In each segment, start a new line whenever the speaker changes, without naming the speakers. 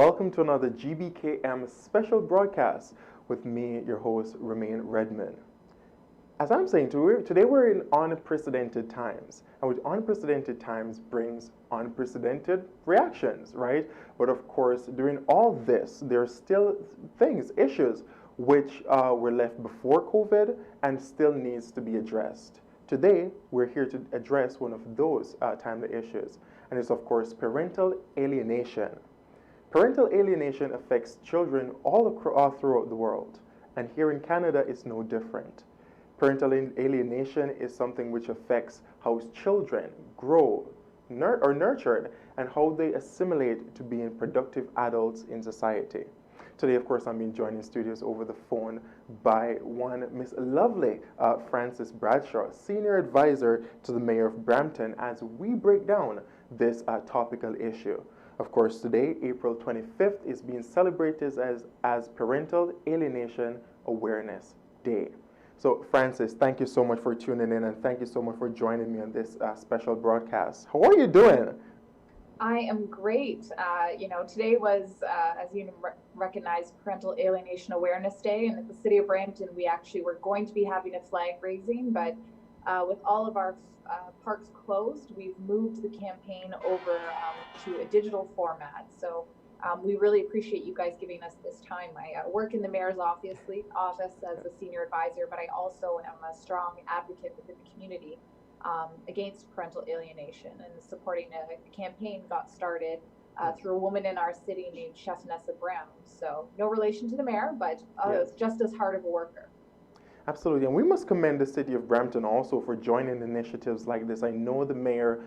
welcome to another GBKM special broadcast with me, your host, Remain Redmond. As I'm saying, today we're in unprecedented times, and with unprecedented times brings unprecedented reactions, right? But of course, during all this, there are still issues, which were left before COVID and still needs to be addressed. Today, we're here to address one of those timely issues, and it's of course parental alienation. Parental alienation affects children all throughout the world, and here in Canada it's no different. Parental alienation is something which affects how children grow, are nurtured, and how they assimilate to being productive adults in society. Today, of course, I'm being joined in studios over the phone by one Miss Lovely Frances Bradshaw, Senior Advisor to the Mayor of Brampton, as we break down this topical issue. Of course, today, April 25th, is being celebrated as Parental Alienation Awareness Day. So, Frances, thank you so much for tuning in, and thank you so much for joining me on this special broadcast. How are you doing?
I am great. Today was, as you recognize, Parental Alienation Awareness Day, and at the City of Brampton, we actually were going to be having a flag raising, but with all of our parks closed, we've moved the campaign over to a digital format. So we really appreciate you guys giving us this time. I work in the mayor's office as a senior advisor, but I also am a strong advocate within the community against parental alienation, and supporting a campaign got started through a woman in our city named Chef Nessa Brown. So no relation to the mayor, but yes, just as hard of a worker.
Absolutely, and we must commend the City of Brampton also for joining initiatives like this. I know the mayor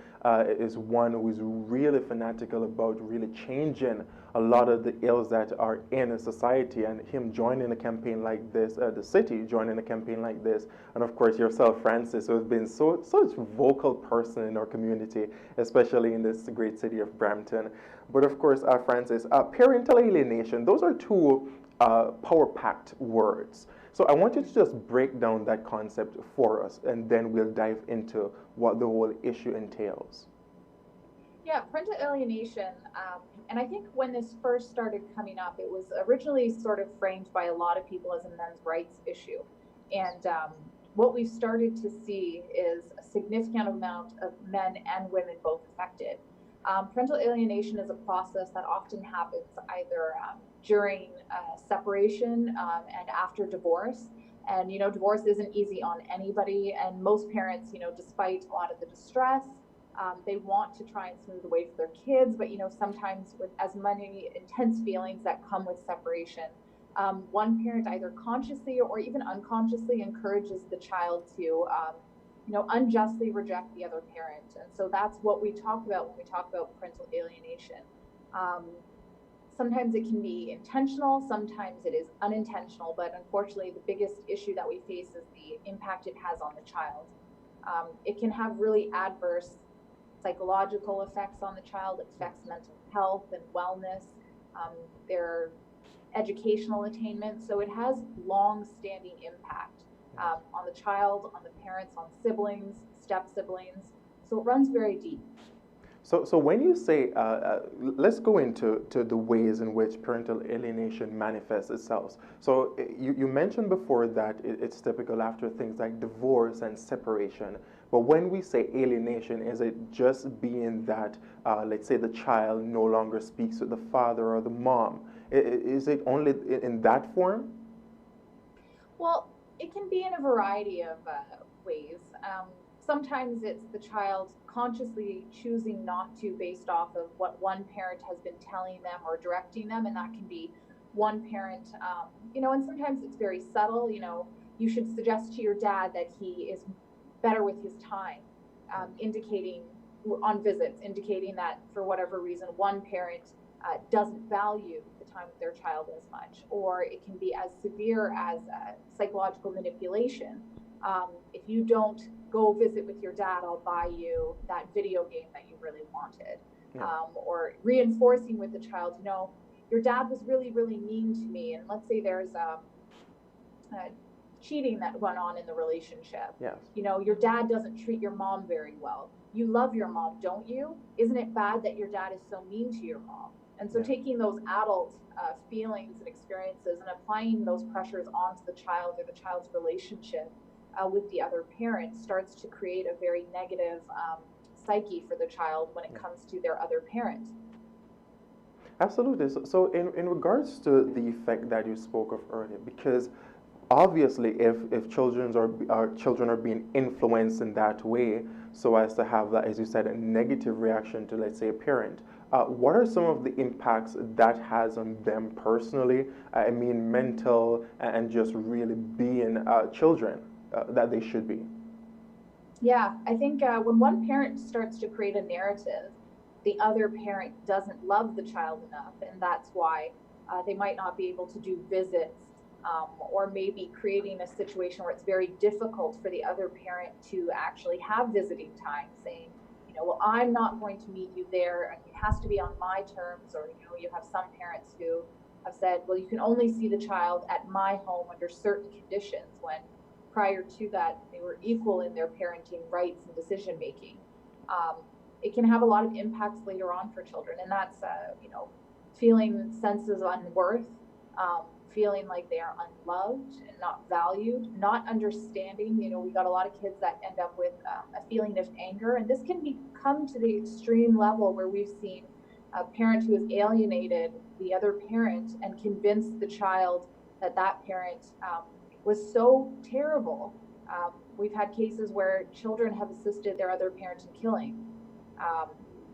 is one who is really fanatical about really changing a lot of the ills that are in a society, and him joining a campaign like this, the city joining a campaign like this, and of course yourself, Frances, who has been such a vocal person in our community, especially in this great city of Brampton. But of course, Frances, parental alienation, those are two power-packed words. So I want you to just break down that concept for us, and then we'll dive into what the whole issue entails.
Yeah, parental alienation, and I think when this first started coming up, it was originally sort of framed by a lot of people as a men's rights issue. And what we've started to see is a significant amount of men and women both affected. Parental alienation is a process that often happens either during separation and after divorce. And, divorce isn't easy on anybody. And most parents, despite a lot of the distress, they want to try and smooth the way for their kids. But, sometimes with as many intense feelings that come with separation, one parent either consciously or even unconsciously encourages the child to unjustly reject the other parent. And so that's what we talk about when we talk about parental alienation. Sometimes it can be intentional, sometimes it is unintentional, but unfortunately the biggest issue that we face is the impact it has on the child. It can have really adverse psychological effects on the child. It affects mental health and wellness, their educational attainment. So it has long-standing impact on the child, on the parents, on siblings, step-siblings. So it runs very deep.
So when you say, let's go into the ways in which parental alienation manifests itself. So you mentioned before that it's typical after things like divorce and separation. But when we say alienation, is it just being that, let's say the child no longer speaks with the father or the mom? Is it only in that form?
Well, it can be in a variety of ways. Sometimes it's the child consciously choosing not to based off of what one parent has been telling them or directing them, and that can be one parent, and sometimes it's very subtle. You should suggest to your dad that he is better with his time, indicating on visits, indicating that for whatever reason, one parent doesn't value the time with their child as much. Or it can be as severe as psychological manipulation. If you don't go visit with your dad, I'll buy you that video game that you really wanted. Yeah. Or reinforcing with the child, your dad was really, really mean to me. And let's say there's cheating that went on in the relationship.
Yes.
Your dad doesn't treat your mom very well. You love your mom, don't you? Isn't it bad that your dad is so mean to your mom? And so taking those adult feelings and experiences and applying those pressures onto the child or the child's relationship with the other parent starts to create a very negative psyche for the child when it comes to their other parent.
Absolutely. So in regards to the effect that you spoke of earlier, because obviously if children are being influenced in that way, so as to have that, as you said, a negative reaction to, let's say, a parent, what are some of the impacts that has on them personally? I mean, mental and just really being children that they should be.
Yeah, I think when one parent starts to create a narrative, the other parent doesn't love the child enough, and that's why they might not be able to do visits, or maybe creating a situation where it's very difficult for the other parent to actually have visiting time, saying, well, I'm not going to meet you there, and it has to be on my terms. Or, you have some parents who have said, well, you can only see the child at my home under certain conditions, when prior to that, they were equal in their parenting rights and decision making. It can have a lot of impacts later on for children, and that's feeling senses of unworth, feeling like they are unloved and not valued, not understanding. We got a lot of kids that end up with a feeling of anger, and this can become to the extreme level where we've seen a parent who has alienated the other parent and convinced the child that parent was so terrible. We've had cases where children have assisted their other parent in killing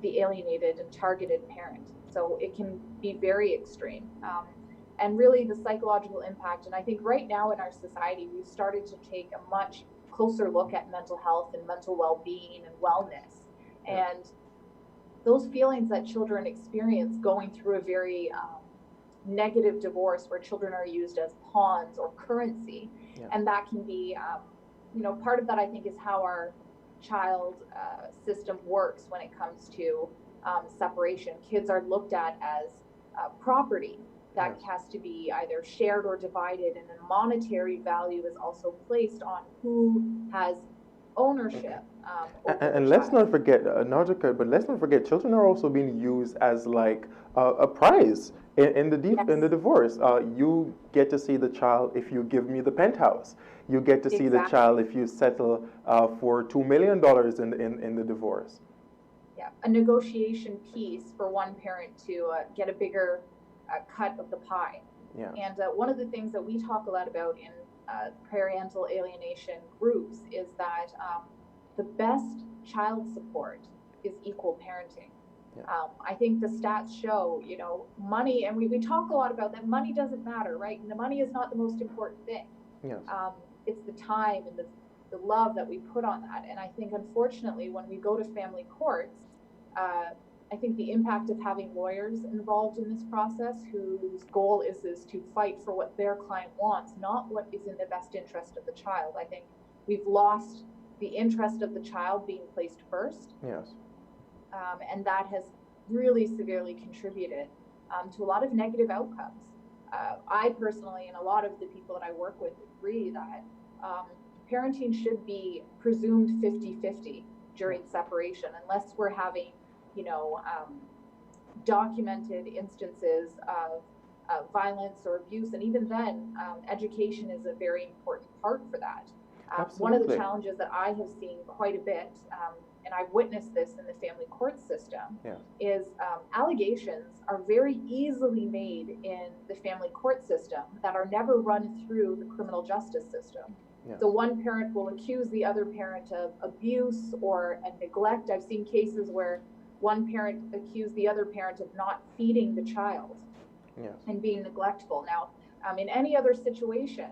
the alienated and targeted parent. So it can be very extreme. And really the psychological impact. And I think right now in our society, we've started to take a much closer look at mental health and mental well-being and wellness. And those feelings that children experience going through a very negative divorce, where children are used as pawns or currency. And that can be, part of that, I think, is how our child system works when it comes to separation. Kids are looked at as property that has to be either shared or divided, and a monetary value is also placed on who has ownership.
And let's not forget, but let's not forget, children are also being used as like a prize in the divorce. You get to see the child if you give me the penthouse. You get to see the child if you settle for $2 million in the divorce.
Yeah, a negotiation piece for one parent to get a bigger cut of the pie. And one of the things that we talk a lot about in parental alienation groups is that the best child support is equal parenting. I think the stats show, money, and we talk a lot about that. Money doesn't matter, right? And the money is not the most important thing. It's the time and the love that we put on that. And I think, unfortunately, when we go to family courts, I think the impact of having lawyers involved in this process whose goal is to fight for what their client wants, not what is in the best interest of the child. I think we've lost the interest of the child being placed first. And that has really severely contributed to a lot of negative outcomes. I personally, and a lot of the people that I work with, agree that parenting should be presumed 50-50 during separation, unless we're having documented instances of violence or abuse. And even then, education is a very important part for that. One of the challenges that I have seen quite a bit, and I've witnessed this in the family court system, is allegations are very easily made in the family court system that are never run through the criminal justice system. So one parent will accuse the other parent of abuse or neglect. I've seen cases where one parent accused the other parent of not feeding the child and being neglectful. Now, in any other situation,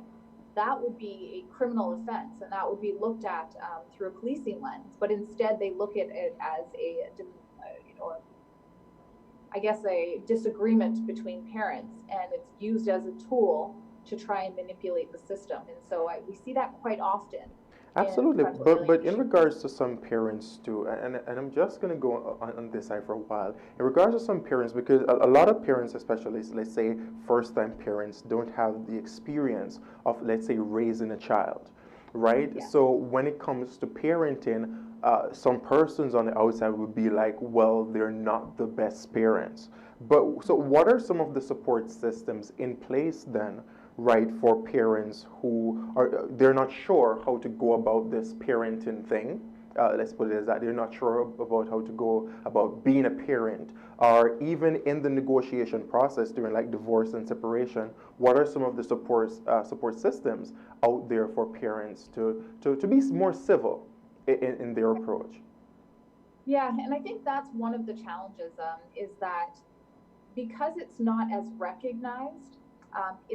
that would be a criminal offense, and that would be looked at through a policing lens. But instead, they look at it as a disagreement between parents, and it's used as a tool to try and manipulate the system. And so we see that quite often.
Absolutely, but in regards to some parents too, and I'm just going to go on this side for a while. In regards to some parents, because a lot of parents, especially, let's say, first-time parents, don't have the experience of, let's say, raising a child. right?
Yeah.
So when it comes to parenting, some persons on the outside would be like, well, they're not the best parents. But so what are some of the support systems in place then, right, for parents who are they're not sure how to go about this parenting thing? Let's put it as that they're not sure about how to go about being a parent, or even in the negotiation process during like divorce and separation. What are some of the support systems out there for parents to be more civil in their approach?
Yeah, and I think that's one of the challenges is that because it's not as recognized,